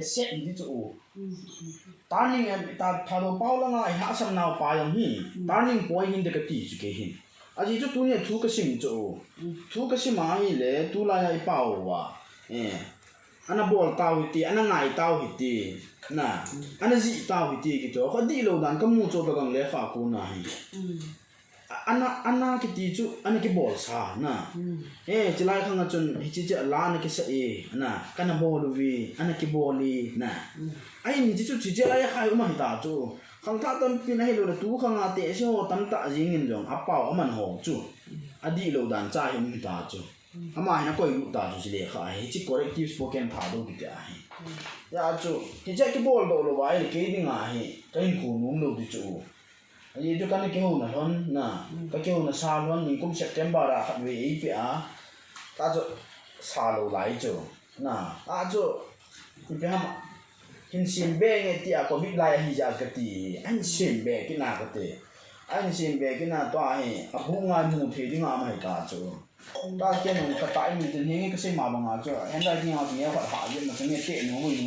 set đi chỗ turning ta thà đồ bao lăng ai hạ sam nào pa yang hi turning point hin de ka ti chu ke hin aji chu tu ne thu ka sim thu ka sim ma hi le tu la ai pao wa ana bol tao hi ti ana ngai tao hi ti na ana zi tao hi ti ki to kho di lo dan ka mu cho ka gang le fa ku na hi ana ki ti chu ana ki bol sa na chilai khang chun hi chi cha la na ki sa na kana bol vi ana ki boli na ai ni chu chi cha ai khai ma hi ta chu khang tha tam pin hai lo tu khang a te so tam ta jing in jong a pao a man ho chu adi lo dan cha hi mi ta chu ama hi na koi lu ta chu chi le kha hi chi corrective spoken tha do ki ta hi ya chu hi cha ki bol do lo wai ke ding a hi kai ku num lo di chu ai chu kan ke ho na hon na ka ke ho na sa lon ni kum September ra khat we ei pe a ta chu sa lo lai chu na a chu ki pe ha hin sim be nge ti a ko bi lai hi ja ka ti an sim be ki na ka te an sim be ki na to a hi a bu nga mu the ding a mai ka chu ta ke no ka tai mi tin he ka se ma ba nga chu en da ki ha bi ya ha ha yin ma ke ne te no